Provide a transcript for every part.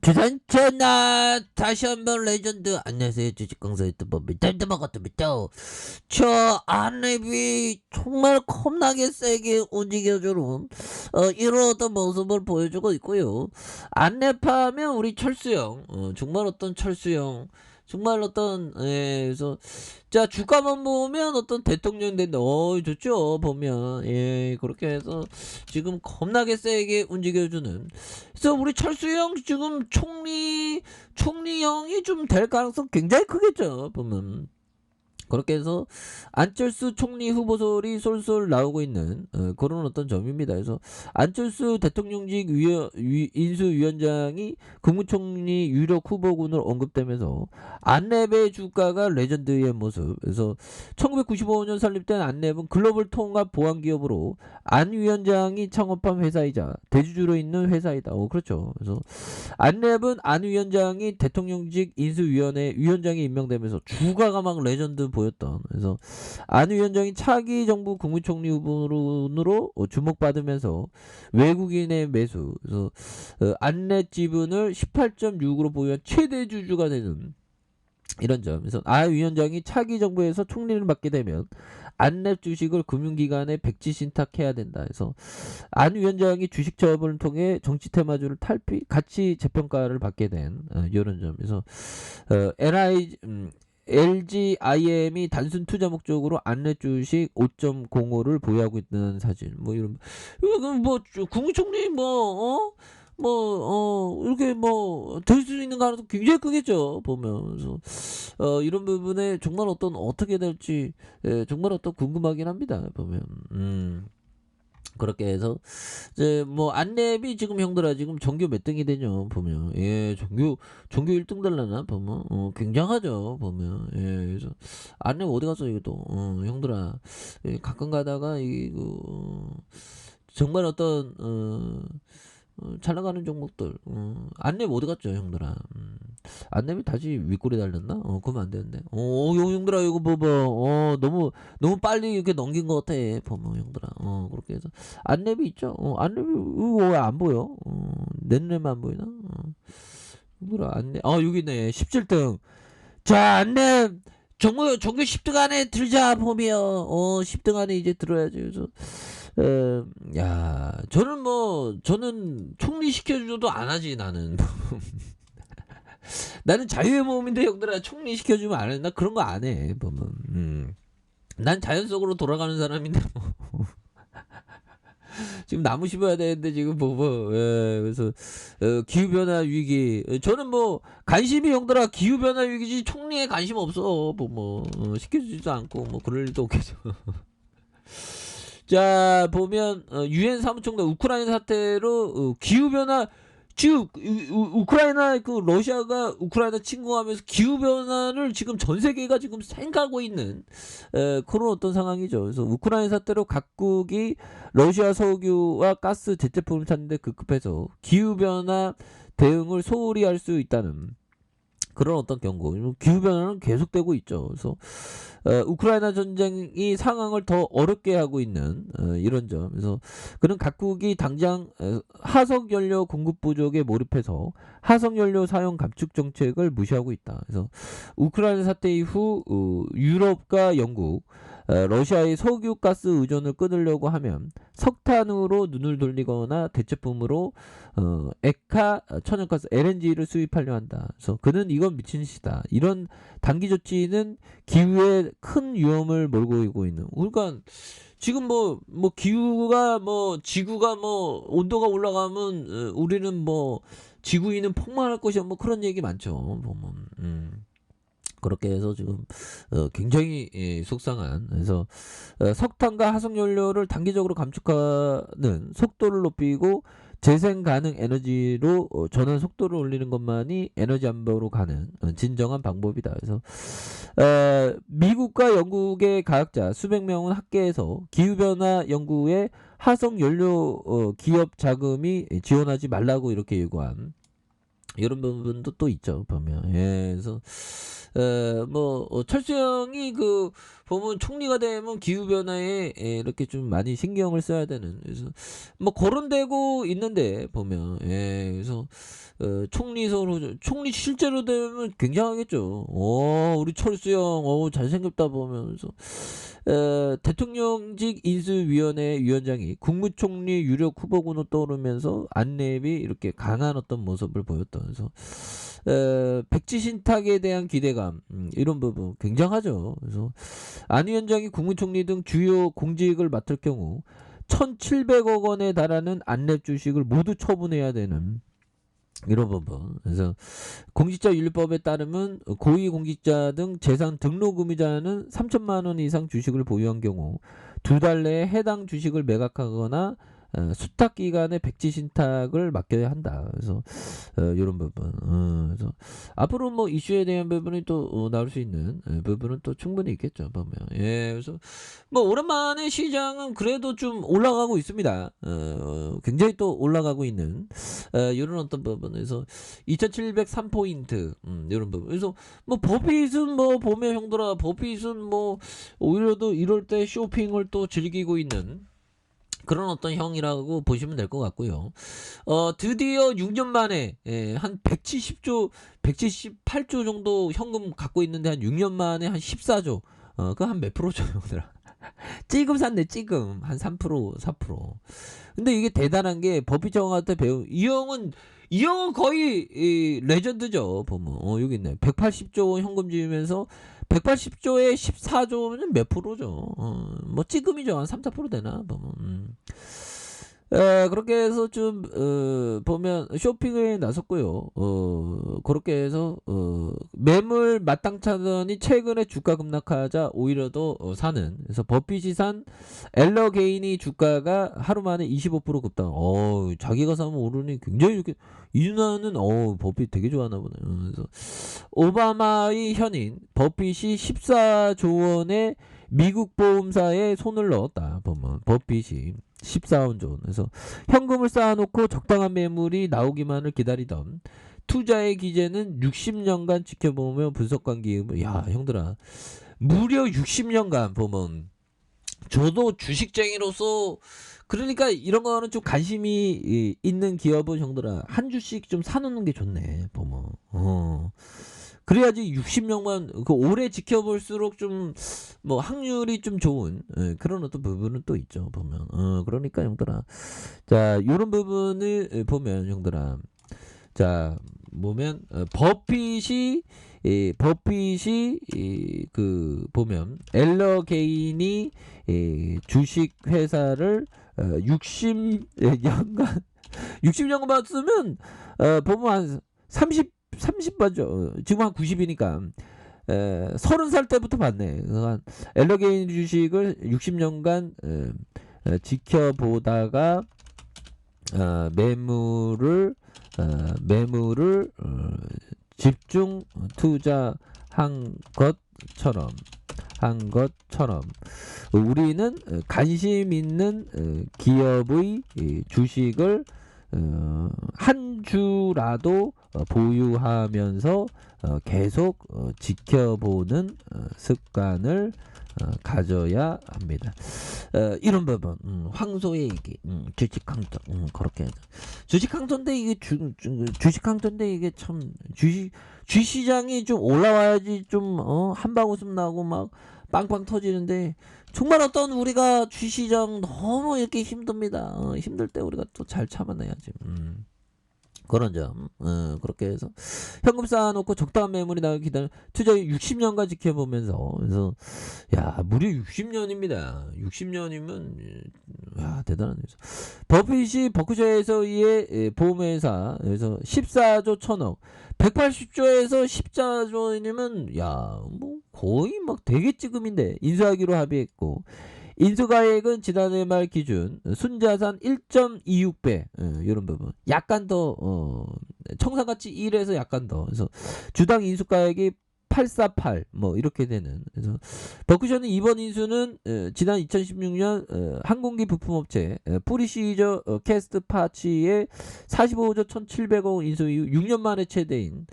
주산천하 다시 한번 레전드. 안녕하세요, 주식강사 유튜버입니다. 반갑습니다. 저 안랩이 정말 겁나게 세게 움직여주는 이런 어떤 모습을 보여주고 있고요. 안랩하면 우리 철수형, 정말 어떤 철수형, 정말 어떤, 그래서 자, 주가만 보면 어떤 대통령 된다. 좋죠. 보면. 그렇게 해서 지금 겁나게 세게 움직여주는. 그래서 우리 철수형 지금 총리형이 좀 될 가능성 굉장히 크겠죠. 보면. 그렇게 해서 안철수 총리 후보설이 솔솔 나오고 있는 그런 어떤 점입니다. 그래서 안철수 대통령직 인수위원장이 국무총리 유력 후보군으로 언급되면서 안랩의 주가가 레전드의 모습. 그래서 1995년 설립된 안랩은 글로벌 통합 보안 기업으로 안 위원장이 창업한 회사이자 대주주로 있는 회사이다. 그렇죠. 그래서 안랩은 안 위원장이 대통령직 인수위원회 위원장이 임명되면서 주가가 막 레전드 보였던. 그래서 안 위원장이 차기 정부 국무총리 후보로 주목받으면서 외국인의 매수. 그래서 안랩 지분을 18.6으로 보유한 최대 주주가 되는 이런 점. 그래서 안 위원장이 차기 정부에서 총리를 맡게 되면 안랩 주식을 금융기관에 백지 신탁해야 된다. 그래서 안 위원장이 주식 처분을 통해 정치 테마주를 탈피 가치 재평가를 받게 된 이런 점에서 LGIM이 단순 투자 목적으로 안랩 주식 5.05를 보유하고 있는 사진. 뭐 이런 뭐 국무총리 이렇게 될 수 있는 가능성 굉장히 크겠죠. 보면서 이런 부분에 정말 어떻게 될지 정말 궁금하긴 합니다. 보면. 그렇게 해서 이제 뭐 안랩이 지금 형들아 지금 전교 몇 등이 되냐 보면 전교 1등 달라나 보면 굉장하죠. 보면 그래서 안랩 어디 갔어 이것도 형들아 가끔 가다가 정말 잘 나가는 종목들 안랩 어디 갔죠 형들아. 안랩이 다시 윗골이 달렸나? 그러면 안 되는데. 형들아 이거 봐봐. 너무 빨리 이렇게 넘긴 것 같아. 보면 형들아. 그렇게 해서 안랩이 있죠. 안랩이 왜 안 보여? 내 눈에만 안 보이나? 뭐라 안랩? 여기 있네. 17등. 자, 안랩 정규 10등 안에 들자 보면 10등 안에 이제 들어야지. 그래서 야, 저는 총리 시켜줘도 안 하지 나는. 나는 자유의 몸인데 형들아 총리 시켜주면 안 해. 나 그런 거 안 해. 보면. 난 자연 속으로 돌아가는 사람인데 지금 나무 심어야 되는데 지금 그래서 기후 변화 위기. 저는 관심이 형들아 기후 변화 위기지 총리에 관심 없어. 시켜주지도 않고 그럴 일도 없겠죠. 자 보면 유엔 사무총장 우크라이나 사태로 기후 변화 지금 우크라이나 러시아가 우크라이나 침공하면서 기후 변화를 지금 전 세계가 지금 생각하고 있는 그런 어떤 상황이죠. 그래서 우크라이나 사태로 각국이 러시아 석유와 가스 대체품을 찾는데 급급해서 기후 변화 대응을 소홀히 할 수 있다는 그런 어떤 경고. 기후 변화는 계속되고 있죠. 그래서 우크라이나 전쟁이 상황을 더 어렵게 하고 있는 이런 점. 그래서 그는 각국이 당장 화석 연료 공급 부족에 몰입해서 화석 연료 사용 감축 정책을 무시하고 있다. 그래서 우크라이나 사태 이후 유럽과 영국 러시아의 석유 가스 의존을 끊으려고 하면 석탄으로 눈을 돌리거나 대체품으로 액화 천연가스 LNG를 수입하려 한다. 그래서 그는 이건 미친 짓이다. 이런 단기 조치는 기후에 큰 위험을 몰고 오고 있는. 그러니까 지금 기후가 지구가 온도가 올라가면 우리는 지구인은 폭망할 것이야 그런 얘기 많죠. 보면. 그렇게 해서 지금 굉장히 속상한. 그래서 석탄과 화석연료를 단기적으로 감축하는 속도를 높이고 재생 가능 에너지로 전환 속도를 올리는 것만이 에너지 안보로 가는 진정한 방법이다. 그래서 미국과 영국의 과학자 수백 명은 학계에서 기후변화 연구에 화석연료 기업 자금이 지원하지 말라고 이렇게 요구한 이런 부분도 또 있죠. 보면 그래서 철수형이 보면 총리가 되면 기후 변화에 이렇게 좀 많이 신경을 써야 되는. 그래서 거론되고 있는데 보면 그래서 총리 실제로 되면 굉장하겠죠. 우리 철수 형, 잘생겼다 보면서. 대통령직 인수위원회 위원장이 국무총리 유력 후보군으로 떠오르면서 안내비 이렇게 강한 어떤 모습을 보였다면서 백지 신탁에 대한 기대감, 이런 부분 굉장하죠. 그래서 안 위원장이 국무총리 등 주요 공직을 맡을 경우 1,700억 원에 달하는 안랩 주식을 모두 처분해야 되는 이런 부분. 그래서 공직자윤리법에 따르면 고위공직자 등 재산 등록 의무자는 3천만 원 이상 주식을 보유한 경우 2달 내에 해당 주식을 매각하거나 수탁 기간에 백지 신탁을 맡겨야 한다. 그래서 이런 부분. 그래서 앞으로 뭐 이슈에 대한 부분이 또 나올 수 있는 부분은 또 충분히 있겠죠. 보면. 그래서 뭐 오랜만에 시장은 그래도 좀 올라가고 있습니다. 굉장히 또 올라가고 있는 이런 어떤 부분에서 2,703포인트 이런 부분. 그래서 뭐 버핏은 뭐 보면 형들아, 버핏은 뭐 오히려도 이럴 때 쇼핑을 또 즐기고 있는 그런 어떤 형이라고 보시면 될 것 같고요. 드디어 6년 만에 한 178조 정도 현금 갖고 있는데 한 6년 만에 한 14조. 그 한 몇 프로죠, 형들아? 찌금 샀네, 찌금. 한 3%, 4%. 근데 이게 대단한 게 버핏형한테 배운 이 형은 거의 레전드죠. 보면 여기 있네. 180조 현금 지으면서 180조에 14조면 몇 프로죠? 뭐 찌금이죠. 한 3, 4% 되나? 보면. 그렇게 해서 좀 보면 쇼핑에 나섰고요. 그렇게 해서 매물 마땅찮더니 최근에 주가 급락하자 오히려 더 사는. 그래서 버핏이 산 엘러게인이 주가가 하루 만에 25% 급등. 자기가 사면 오르니 굉장히 이렇게 이 누나는 버핏 되게 좋아하나 보네. 그래서 오바마의 현인 버핏이 14조 원의 미국 보험사에 손을 넣었다. 보면 버핏이 14원 원. 그래서 현금을 쌓아놓고 적당한 매물이 나오기만을 기다리던 투자의 기제는 60년간 지켜보며 분석한 기업을. 야, 형들아, 무려 60년간 보면 저도 주식쟁이로서 그러니까 이런 거는 좀 관심이 있는 기업은 형들아 한 주씩 좀 사놓는 게 좋네. 보면 그래야지 60년만 그 오래 지켜볼수록 좀 뭐 확률이 좀 좋은 그런 어떤 부분은 또 있죠. 보면 그러니까 형들아, 자 이런 부분을 보면 형들아, 자 보면 버핏이 그 보면 엘러게인이 주식 회사를 60년간 60년간 쓰면 보면 한 30번죠. 지금 한 90이니까 30살 때부터 봤네. 그러니까 엘러게인 주식을 60년간 지켜보다가 매물을 집중 투자한 것처럼 우리는 관심 있는 기업의 주식을 한 주라도 보유하면서 계속 지켜보는 습관을 가져야 합니다. 이런 부분 황소의 얘기, 주식 강조, 그렇게 주식 강조인데 이게 주식 강조인데 이게 참 주시장이 좀 올라와야지 좀 한방 웃음 나고 막 빵빵 터지는데 정말 어떤 우리가 주시장 너무 이렇게 힘듭니다. 힘들 때 우리가 또 잘 참아내야지. 그런 점. 그렇게 해서 현금 쌓아놓고 적당한 매물이 나오기 기다려 투자 60년간 지켜보면서. 그래서 야 무려 60년입니다. 60년이면 야 대단한 거죠. 버핏이 버크셔에서의 보험회사 그래서 14조 1천억 180조에서 14조이면 야 뭐 거의 막 되게 찌금인데 인수하기로 합의했고, 인수가액은 지난해 말 기준 순자산 1.26배 이런 부분 약간 더 청산가치 1에서 약간 더. 그래서 주당 인수가액이 848 뭐 이렇게 되는. 그래서 버크셔는 이번 인수는 지난 2016년 항공기 부품업체 프리시저 캐스트 파츠의 45조 1,700억 인수 이후 6년 만에 최대인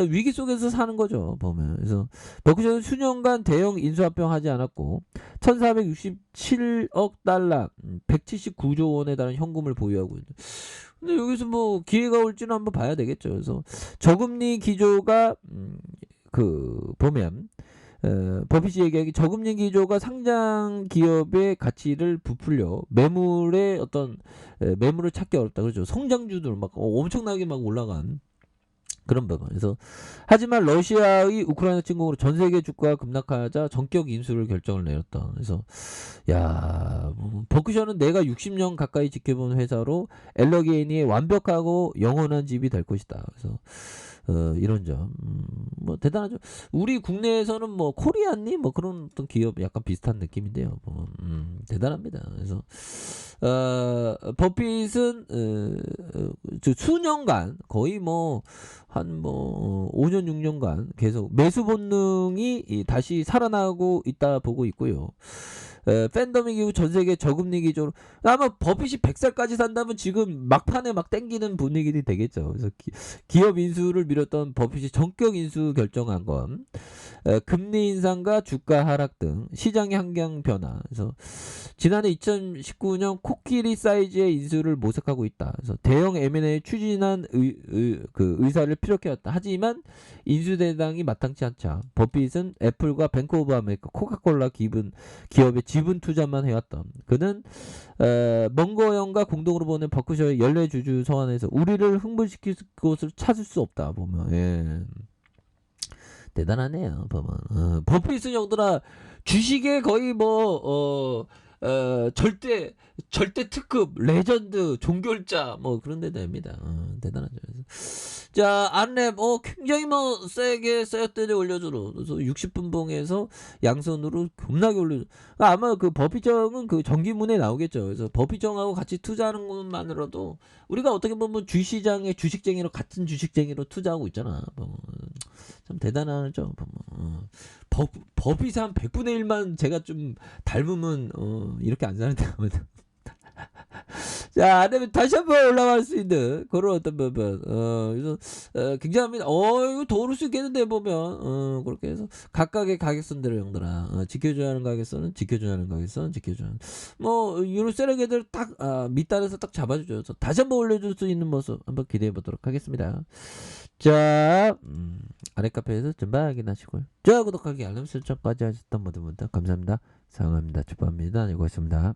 위기 속에서 사는 거죠. 보면. 그래서 버크셔는 수년간 대형 인수합병하지 않았고 1,467억 달러 179조 원에 달하는 현금을 보유하고 있는. 근데 여기서 뭐 기회가 올지는 한번 봐야 되겠죠. 그래서 저금리 기조가 보면 버핏이 얘기하기 저금리 기조가 상장 기업의 가치를 부풀려 매물의 어떤 매물을 찾기 어렵다 그러죠. 성장주들 막 엄청나게 막 올라간 그런 부분. 그래서 하지만 러시아의 우크라이나 침공으로 전 세계 주가가 급락하자 전격 인수를 결정을 내렸다. 그래서 야, 버크셔는 내가 60년 가까이 지켜본 회사로 엘러게이니의 완벽하고 영원한 집이 될 것이다. 그래서 이런 점, 뭐 대단하죠. 우리 국내에서는 뭐 코리안니 뭐 그런 어떤 기업 약간 비슷한 느낌인데요. 뭐, 대단합니다. 그래서 버핏은 수년간 거의 뭐 한 뭐 5년 6년간 계속 매수 본능이 다시 살아나고 있다 보고 있고요. 팬더믹 이후 전 세계 저금리 기조로 아마 버핏이 100살까지 산다면 지금 막판에 막 땡기는 분위기들이 되겠죠. 그래서 기업 인수를 미뤘던 버핏이 전격 인수 결정한 건 금리 인상과 주가 하락 등 시장의 환경 변화. 그래서 지난해 2019년 코끼리 사이즈의 인수를 모색하고 있다. 그래서 대형 M&A 추진한 의사를 피력해왔다. 하지만 인수 대상이 마땅치 않자 버핏은 애플과 뱅크 오브 아메리카, 코카콜라 기업의 지분 투자만 해왔다. 그는 멍거형과 공동으로 보낸 버크셔의 연례 주주 서한에서 우리를 흥분시킬 곳을 찾을 수 없다. 보면 예. 대단하네요. 보면 버핏은 형들아 주식에 거의 뭐 절대 특급 레전드 종결자 뭐 그런 데 됩니다. 대단하죠. 자, 안랩 굉장히 뭐 세게 세트를 올려주로. 그래서 60분 봉에서 양선으로 겁나게 올려줘. 아마 그 버핏정은 그 정기문에 나오겠죠. 그래서 버핏정하고 같이 투자하는 것만으로도 우리가 어떻게 보면 주시장의 주식쟁이로 같은 주식쟁이로 투자하고 있잖아. 참 대단하죠. 버핏이 한 100분의 1만 제가 좀 닮으면 이렇게 안 사는데. 자, 안되면 다시 한번 올라갈 수 있는 그런 어떤 부분. 그래서 굉장합니다. 이거 더 오를 수 있겠는데 보면 그렇게 해서 각각의 가격선대로 형들아 지켜줘야 하는 가격선은 지켜줘야 하는 가격선 지켜줘야 하는 뭐 이런 세력애들 딱 밑단에서 딱 잡아주죠. 그래서 다시 한번 올려줄 수 있는 모습 한번 기대해 보도록 하겠습니다. 자, 아래 카페에서 전방 확인하시고요. 좋아요, 구독하기, 알람 설정까지 하셨던 모든 분들 감사합니다. 사랑합니다. 축복합니다. 안녕히 계십니다.